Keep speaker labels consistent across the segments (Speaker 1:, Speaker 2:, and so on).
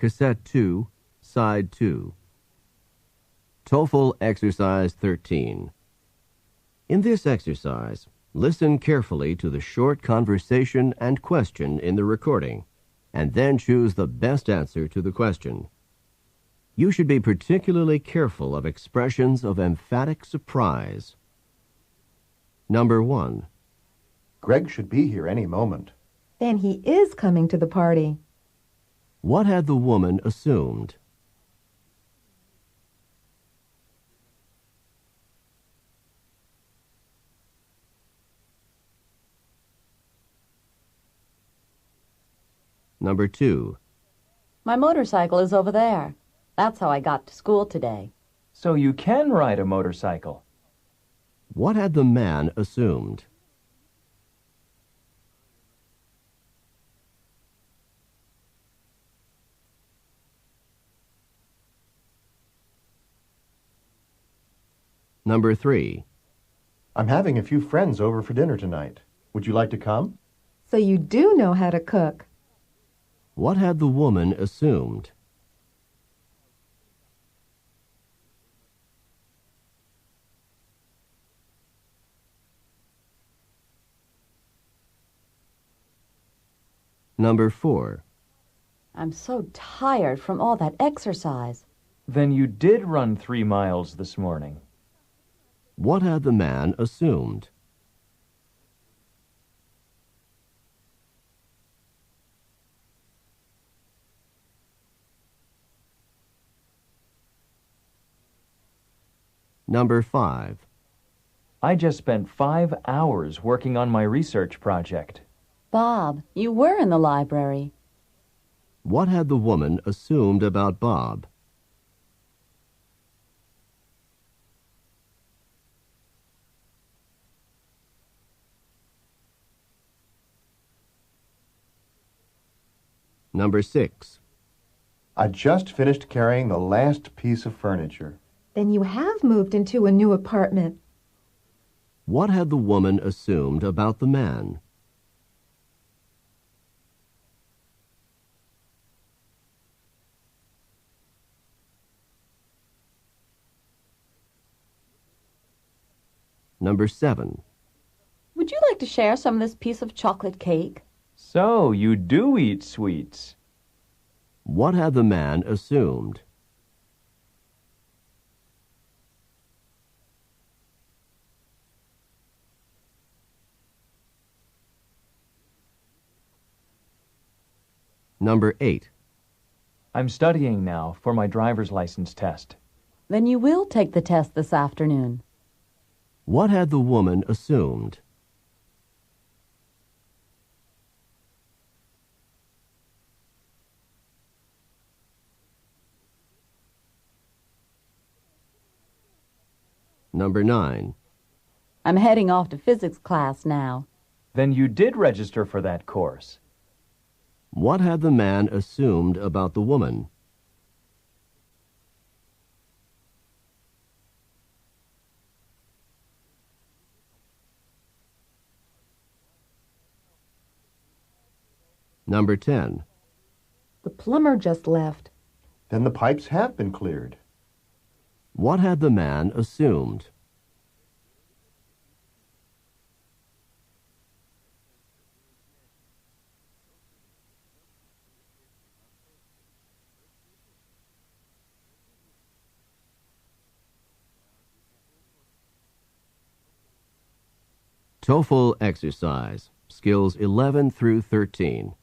Speaker 1: Cassette 2, Side 2. Toefl Exercise 13. In this exercise, listen carefully to the short conversation and question in the recording, and then choose the best answer to the question. You should be particularly careful of expressions of emphatic surprise. Number 1.
Speaker 2: Greg should be here any moment.
Speaker 3: Then he is coming to the party.
Speaker 1: What had the woman assumed? Number 2.
Speaker 4: My motorcycle is over there. That's how I got to school today.
Speaker 5: So you can ride a motorcycle.
Speaker 1: What had the man assumed? Number 3.
Speaker 2: I'm having a few friends over for dinner tonight. Would you like to come?
Speaker 3: So you do know how to cook.
Speaker 1: What had the woman assumed? Number 4.
Speaker 4: I'm so tired from all that exercise.
Speaker 5: Then you did run 3 miles this morning.
Speaker 1: What had the man assumed? Number 5.
Speaker 5: I just spent 5 hours working on my research project.
Speaker 4: Bob, you were in the library.
Speaker 1: What had the woman assumed about Bob? Number 6.
Speaker 2: I just finished carrying the last piece of furniture.
Speaker 3: Then you have moved into a new apartment.
Speaker 1: What had the woman assumed about the man? Number 7.
Speaker 4: Would you like to share some of this piece of chocolate cake?
Speaker 5: So you do eat sweets.
Speaker 1: What had the man assumed? Number 8.
Speaker 5: I'm studying now for my driver's license test.
Speaker 4: Then you will take the test this afternoon.
Speaker 1: What had the woman assumed? Number 9.
Speaker 4: I'm heading off to physics class now.
Speaker 5: Then you did register for that course.
Speaker 1: What had the man assumed about the woman? Number 10.
Speaker 3: The plumber just left.
Speaker 2: Then the pipes have been cleared.
Speaker 1: What had the man assumed? Toefl Exercise, Skills 11 through 13.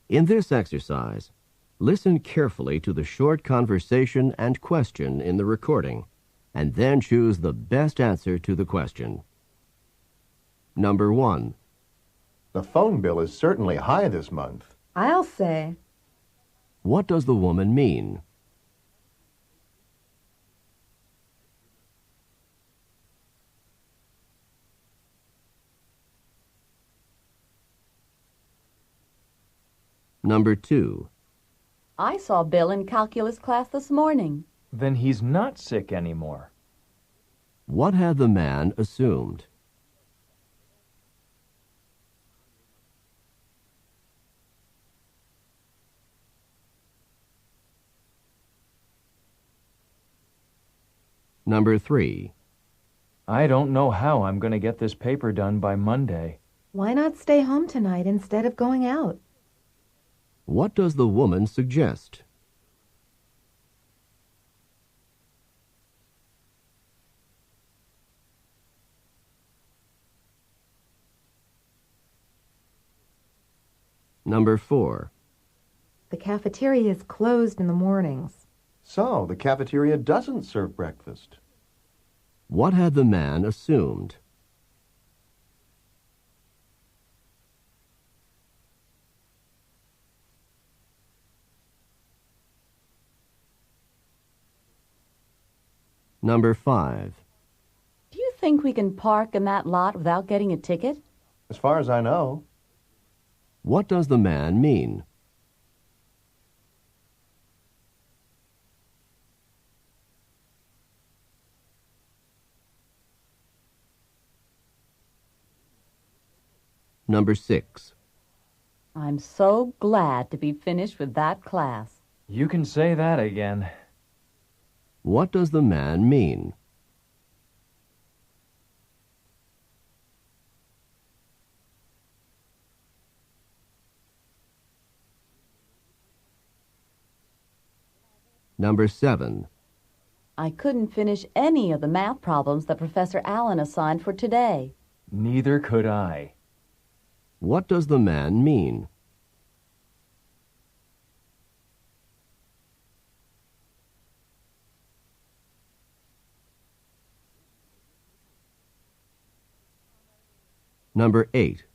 Speaker 1: In this exercise, listen carefully to the short conversation and question in the recording, and then choose the best answer to the question. Number 1.
Speaker 2: The phone bill is certainly high this month.
Speaker 3: I'll say.
Speaker 1: What does the woman mean? Number 2.
Speaker 4: I saw Bill in calculus class this morning.
Speaker 5: Then he's not sick anymore.
Speaker 1: What had the man assumed? Number 3.
Speaker 5: I don't know how I'm going to get this paper done by Monday.
Speaker 3: Why not stay home tonight instead of going out?
Speaker 1: What does the woman suggest? Number 4.
Speaker 3: The cafeteria is closed in the mornings.
Speaker 2: So, the cafeteria doesn't serve breakfast.
Speaker 1: What had the man assumed? Number 5.
Speaker 4: Do you think we can park in that lot without getting a ticket?
Speaker 2: As far as I know.
Speaker 1: What does the man mean? Number 6.
Speaker 4: I'm so glad to be finished with that class.
Speaker 5: You can say that again.
Speaker 1: What does the man mean? Number 7.
Speaker 4: I couldn't finish any of the math problems that Professor Allen assigned for today.
Speaker 5: Neither could I.
Speaker 1: What does the man mean? Number 8.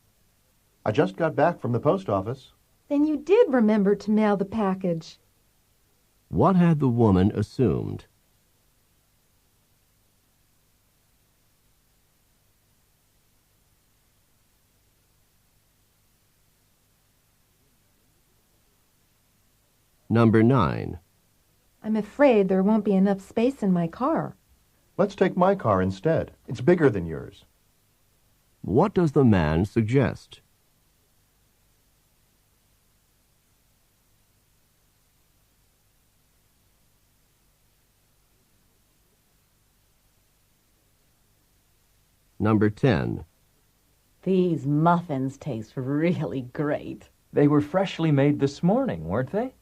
Speaker 2: I just got back from the post office.
Speaker 3: Then you did remember to mail the package.
Speaker 1: What had the woman assumed? Number 9.
Speaker 3: I'm afraid there won't be enough space in my car.
Speaker 2: Let's take my car instead. It's bigger than yours.
Speaker 1: What does the man suggest? Number 10.
Speaker 4: These muffins taste really great.
Speaker 5: They were freshly made this morning, weren't they?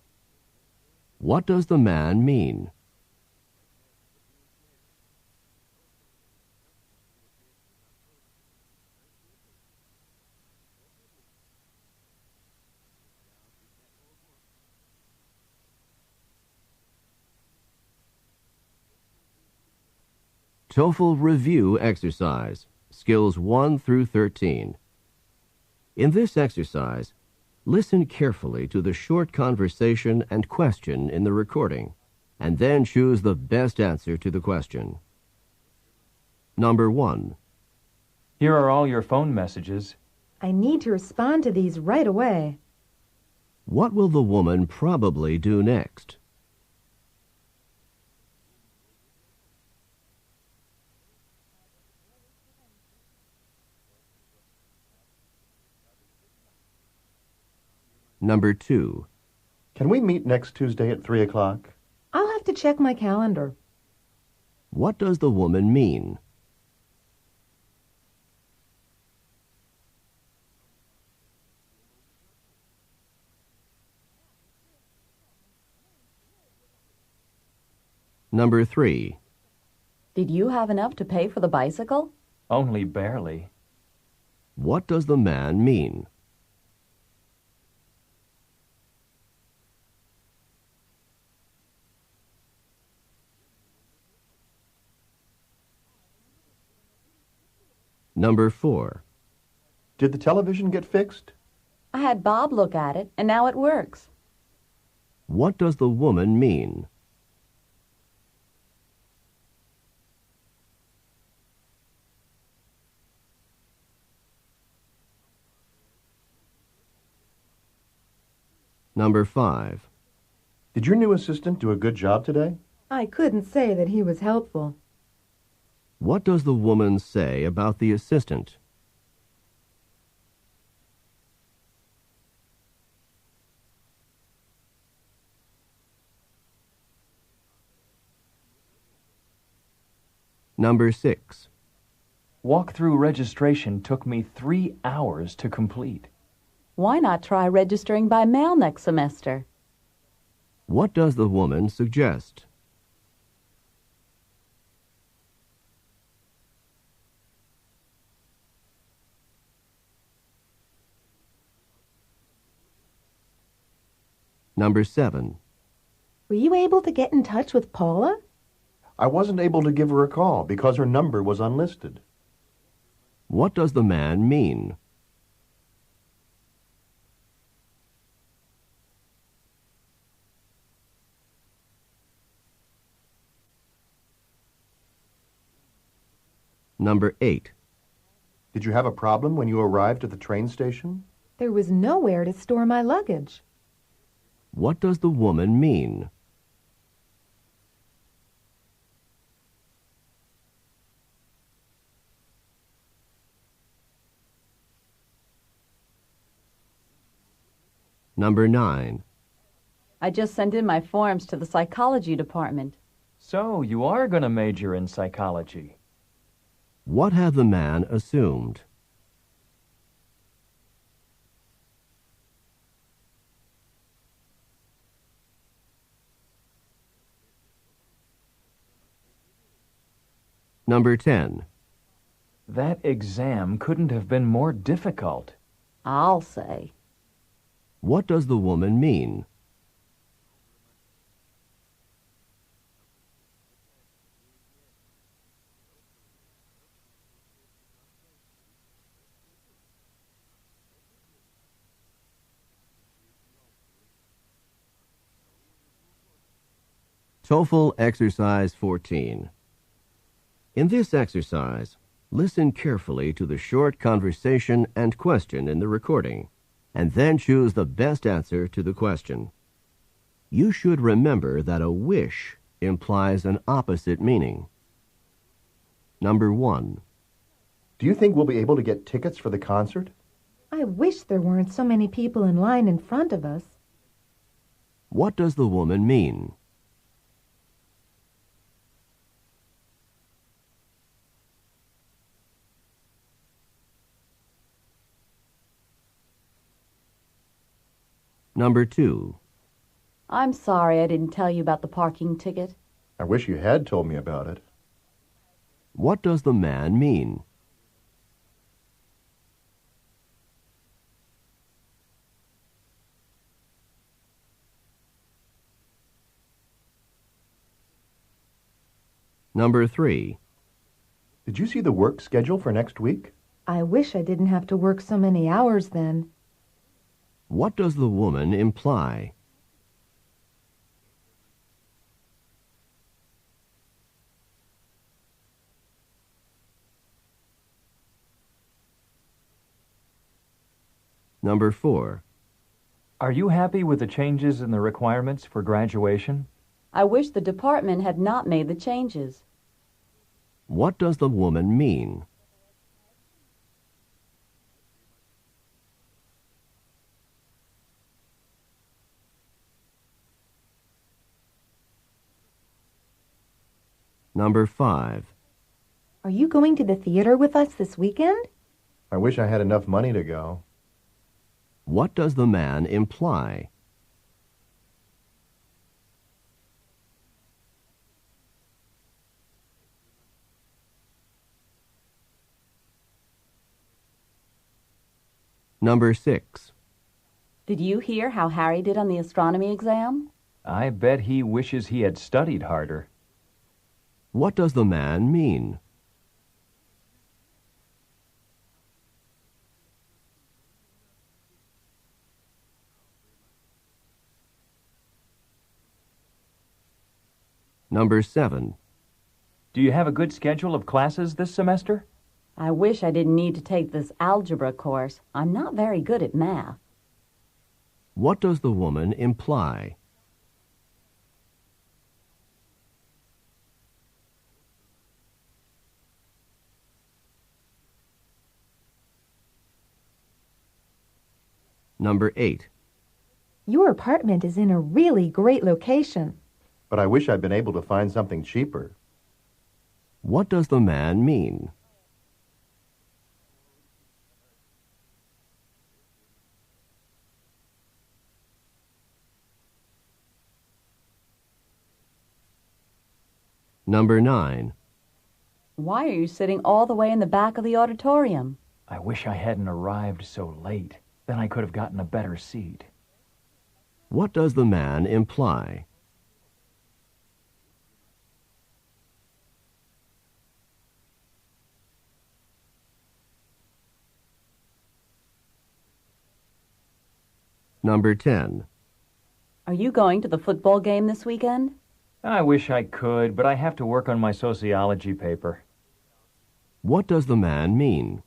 Speaker 1: What does the man mean? Toefl Review Exercise, Skills 1 through 13. In this exercise, listen carefully to the short conversation and question in the recording, and then choose the best answer to the question. Number 1.
Speaker 5: Here are all your phone messages.
Speaker 3: I need to respond to these right away.
Speaker 1: What will the woman probably do next? Number 2.
Speaker 2: Can we meet next Tuesday at 3 o'clock?
Speaker 3: I'll have to check my calendar.
Speaker 1: What does the woman mean? Number 3.
Speaker 4: Did you have enough to pay for the bicycle?
Speaker 5: Only barely.
Speaker 1: What does the man mean? Number 4.
Speaker 2: Did the television get fixed?
Speaker 4: I had Bob look at it, and now it works.
Speaker 1: What does the woman mean? Number 5.
Speaker 2: Did your new assistant do a good job today?
Speaker 3: I couldn't say that he was helpful.
Speaker 1: What does the woman say about the assistant? Number 6.
Speaker 5: Walk-through registration took me 3 hours to complete.
Speaker 4: Why not try registering by mail next semester?
Speaker 1: What does the woman suggest? Number 7.
Speaker 3: Were you able to get in touch with Paula?
Speaker 2: I wasn't able to give her a call because her number was unlisted.
Speaker 1: What does the man mean? Number 8.
Speaker 2: Did you have a problem when you arrived at the train station?
Speaker 3: There was nowhere to store my luggage.
Speaker 1: What does the woman mean? Number 9.
Speaker 4: I just sent in my forms to the psychology department.
Speaker 5: So, you are going to major in psychology.
Speaker 1: What had the man assumed? Number 10.
Speaker 5: That exam couldn't have been more difficult.
Speaker 4: I'll say.
Speaker 1: What does the woman mean? Toefl Exercise 14. In this exercise, listen carefully to the short conversation and question in the recording, and then choose the best answer to the question. You should remember that a wish implies an opposite meaning. Number 1.
Speaker 2: Do you think we'll be able to get tickets for the concert?
Speaker 3: I wish there weren't so many people in line in front of us.
Speaker 1: What does the woman mean? Number 2.
Speaker 4: I'm sorry I didn't tell you about the parking ticket.
Speaker 2: I wish you had told me about it.
Speaker 1: What does the man mean? Number 3.
Speaker 2: Did you see the work schedule for next week?
Speaker 3: I wish I didn't have to work so many hours then.
Speaker 1: What does the woman imply? Number 4.
Speaker 5: Are you happy with the changes in the requirements for graduation?
Speaker 4: I wish the department had not made the changes.
Speaker 1: What does the woman mean? Number 5.
Speaker 3: Are you going to the theater with us this weekend?
Speaker 2: I wish I had enough money to go.
Speaker 1: What does the man imply? Number 6.
Speaker 4: Did you hear how Harry did on the astronomy exam?
Speaker 5: I bet he wishes he had studied harder.
Speaker 1: What does the man mean? Number 7.
Speaker 5: Do you have a good schedule of classes this semester?
Speaker 4: I wish I didn't need to take this algebra course. I'm not very good at math.
Speaker 1: What does the woman imply? Number 8.
Speaker 3: Your apartment is in a really great location.
Speaker 2: But I wish I'd been able to find something cheaper.
Speaker 1: What does the man mean? Number 9.
Speaker 4: Why are you sitting all the way in the back of the auditorium?
Speaker 5: I wish I hadn't arrived so late. Then I could have gotten a better seat.
Speaker 1: What does the man imply? Number 10.
Speaker 4: Are you going to the football game this weekend?
Speaker 5: I wish I could, but I have to work on my sociology paper.
Speaker 1: What does the man mean?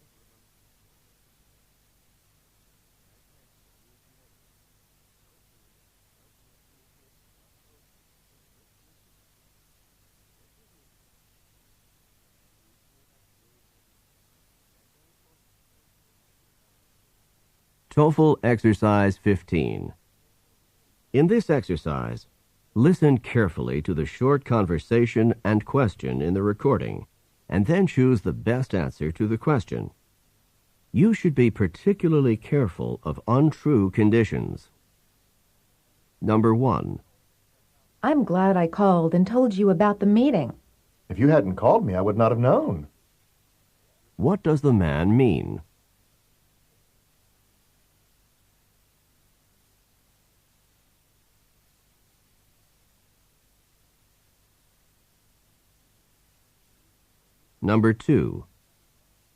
Speaker 1: Toefl Exercise 15. In this exercise, listen carefully to the short conversation and question in the recording, and then choose the best answer to the question. You should be particularly careful of untrue conditions. Number 1.
Speaker 3: I'm glad I called and told you about the meeting.
Speaker 2: If you hadn't called me, I would not have known.
Speaker 1: What does the man mean? Number 2.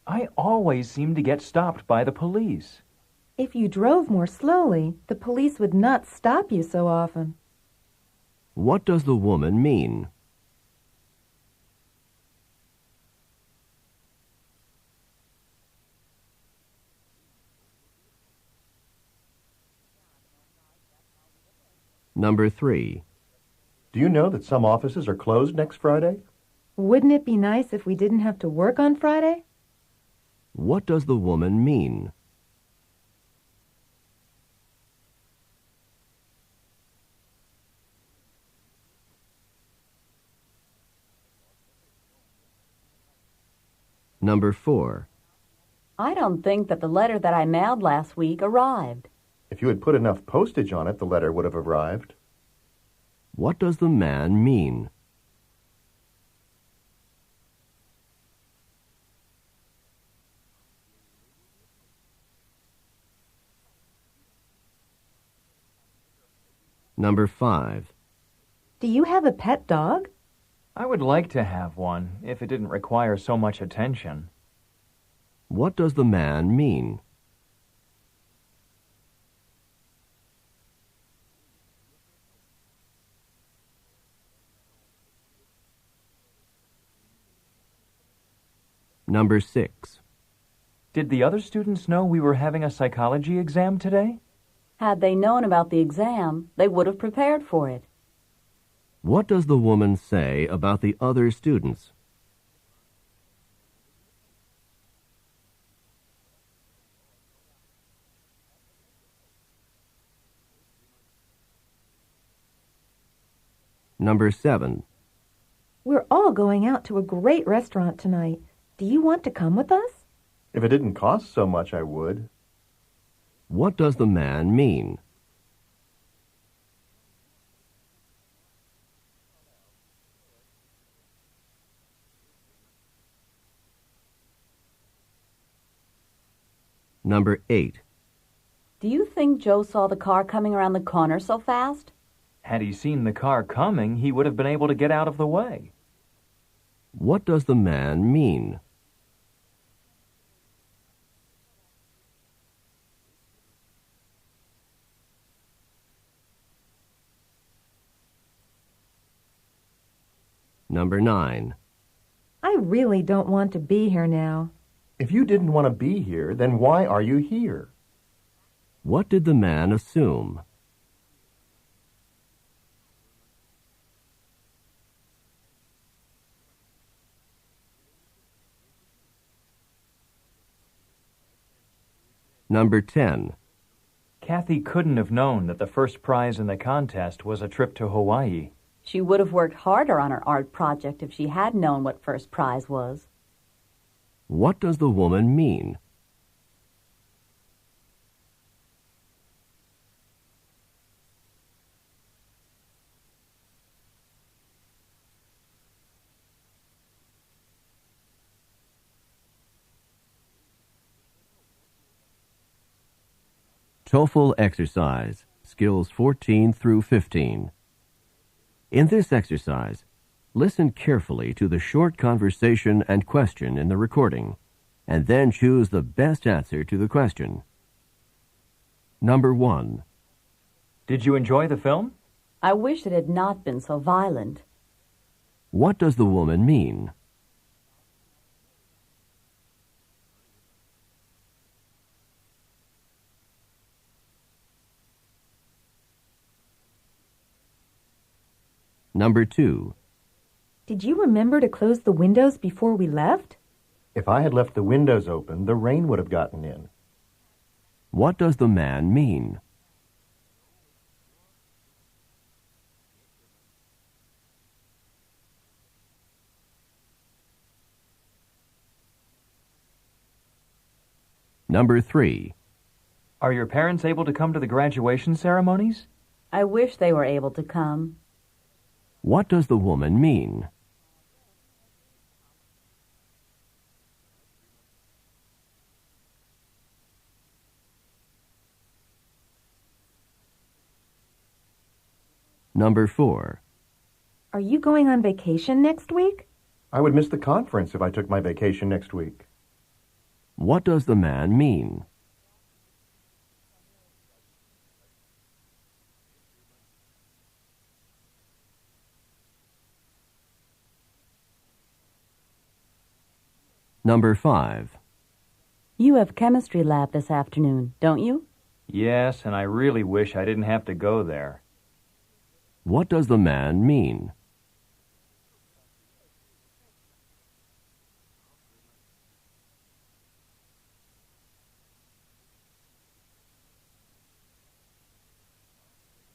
Speaker 5: I always seem to get stopped by the police.
Speaker 3: If you drove more slowly, the police would not stop you so often.
Speaker 1: What does the woman mean? Number 3.
Speaker 2: Do you know that some offices are closed next Friday?
Speaker 3: Wouldn't it be nice if we didn't have to work on Friday?
Speaker 1: What does the woman mean? Number 4.
Speaker 4: I don't think that the letter that I mailed last week arrived.
Speaker 2: If you had put enough postage on it, the letter would have arrived.
Speaker 1: What does the man mean? Number 5.
Speaker 3: Do you have a pet dog?
Speaker 5: I would like to have one, if it didn't require so much attention.
Speaker 1: What does the man mean? Number 6.
Speaker 5: Did the other students know we were having a psychology exam today?
Speaker 4: Had they known about the exam, they would have prepared for it.
Speaker 1: What does the woman say about the other students? Number 7.
Speaker 3: We're all going out to a great restaurant tonight. Do you want to come with us?
Speaker 2: If it didn't cost so much, I would.
Speaker 1: What does the man mean? Number 8.
Speaker 4: Do you think Joe saw the car coming around the corner so fast?
Speaker 5: Had he seen the car coming, he would have been able to get out of the way.
Speaker 1: What does the man mean? Number 9.
Speaker 3: I really don't want to be here now.
Speaker 2: If you didn't want to be here, then why are you here?
Speaker 1: What did the man assume? Number 10.
Speaker 5: Kathy couldn't have known that the first prize in the contest was a trip to Hawaii.
Speaker 4: She would have worked harder on her art project if she had known what first prize was.
Speaker 1: What does the woman mean? Toefl Exercise, Skills 14 through 15. In this exercise, listen carefully to the short conversation and question in the recording, and then choose the best answer to the question. Number 1.
Speaker 5: Did you enjoy the film?
Speaker 4: I wish it had not been so violent.
Speaker 1: What does the woman mean? Number 2.
Speaker 3: Did you remember to close the windows before we left?
Speaker 2: If I had left the windows open, the rain would have gotten in.
Speaker 1: What does the man mean? Number 3.
Speaker 5: Are your parents able to come to the graduation ceremonies?
Speaker 4: I wish they were able to come.
Speaker 1: What does the woman mean? Number 4.
Speaker 3: Are you going on vacation next week?
Speaker 2: I would miss the conference if I took my vacation next week.
Speaker 1: What does the man mean? Number 5.
Speaker 4: You have chemistry lab this afternoon, don't you?
Speaker 5: Yes, and I really wish I didn't have to go there.
Speaker 1: What does the man mean?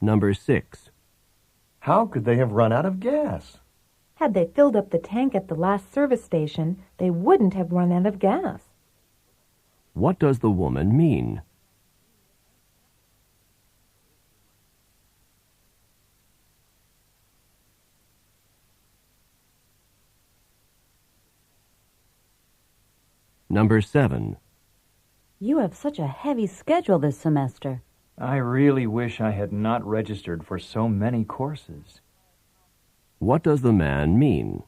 Speaker 1: Number 6.
Speaker 2: How could they have run out of gas?
Speaker 3: Had they filled up the tank at the last service station, they wouldn't have run out of gas.
Speaker 1: What does the woman mean? Number 7.
Speaker 4: You have such a heavy schedule this semester.
Speaker 5: I really wish I had not registered for so many courses.
Speaker 1: What does the man mean?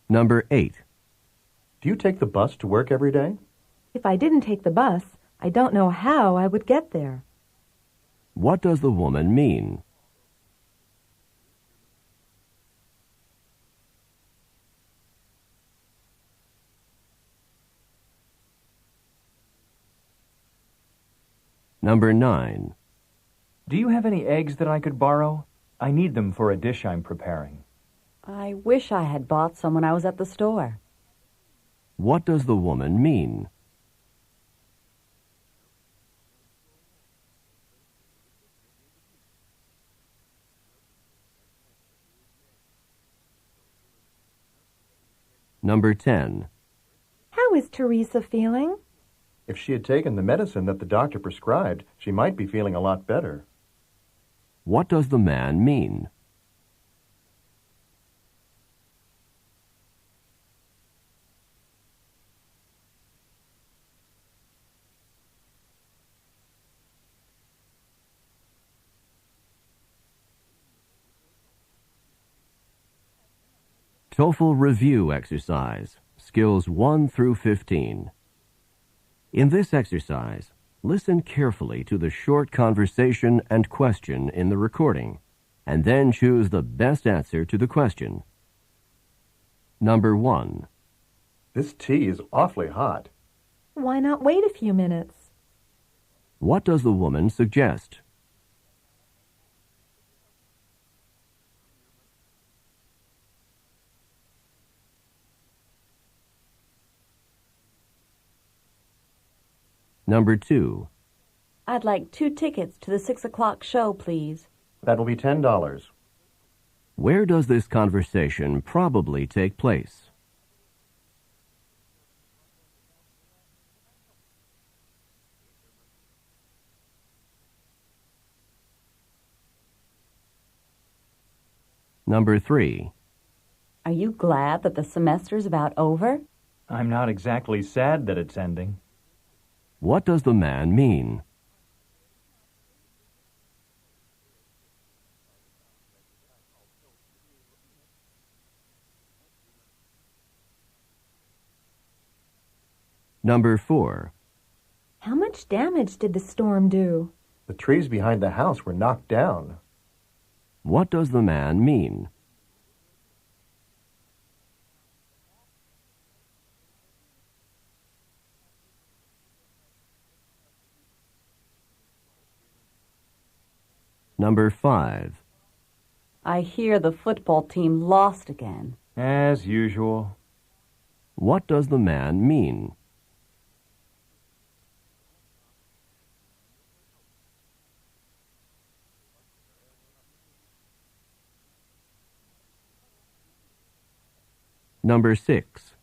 Speaker 1: Number 8.
Speaker 2: Do you take the bus to work every day?
Speaker 3: If I didn't take the bus, I don't know how I would get there.
Speaker 1: What does the woman mean? Number 9.
Speaker 5: Do you have any eggs that I could borrow? I need them for a dish I'm preparing.
Speaker 4: I wish I had bought some when I was at the store.
Speaker 1: What does the woman mean? Number 10.
Speaker 3: How is Teresa feeling?
Speaker 2: If she had taken the medicine that the doctor prescribed, she might be feeling a lot better.
Speaker 1: What does the man mean? Toefl Review Exercise, Skills 1 through 15. In this exercise, listen carefully to the short conversation and question in the recording, and then choose the best answer to the question. Number 1.
Speaker 2: This tea is awfully hot.
Speaker 3: Why not wait a few minutes?
Speaker 1: What does the woman suggest? Number 2.
Speaker 4: I'd like 2 tickets to the 6 o'clock show, please.
Speaker 2: That'll be $10.
Speaker 1: Where does this conversation probably take place? Number 3.
Speaker 4: Are you glad that the semester's about over?
Speaker 5: I'm not exactly sad that it's ending.
Speaker 1: What does the man mean? Number 4.
Speaker 3: How much damage did the storm do?
Speaker 2: The trees behind the house were knocked down.
Speaker 1: What does the man mean? Number 5.
Speaker 4: I hear the football team lost again.
Speaker 5: As usual.
Speaker 1: What does the man mean? Number 6.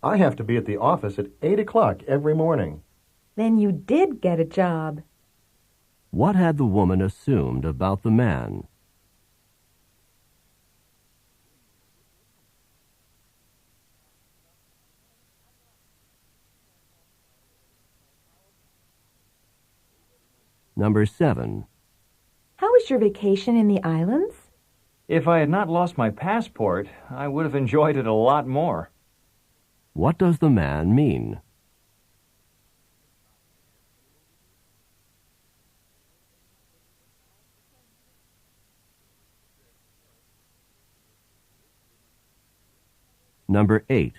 Speaker 2: I have to be at the office at 8 o'clock every morning.
Speaker 3: Then you did get a job.
Speaker 1: What had the woman assumed about the man? Number 7.
Speaker 3: How was your vacation in the islands?
Speaker 5: If I had not lost my passport, I would have enjoyed it a lot more.
Speaker 1: What does the man mean? Number 8.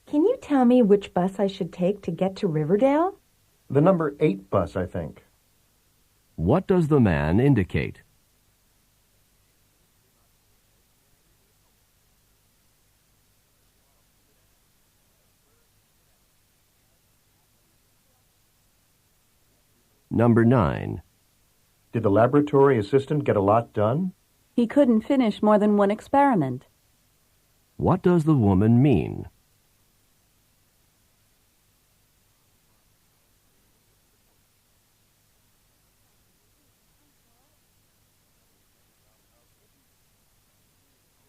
Speaker 3: Can you tell me which bus I should take to get to Riverdale?
Speaker 2: The number 8 bus, I think.
Speaker 1: What does the man indicate? Number 9.
Speaker 2: Did the laboratory assistant get a lot done?
Speaker 4: He couldn't finish more than 1 experiment.
Speaker 1: What does the woman mean?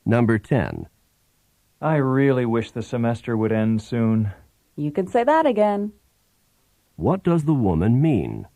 Speaker 1: Number 10.
Speaker 5: I really wish the semester would end soon.
Speaker 4: You can say that again.
Speaker 1: What does the woman mean?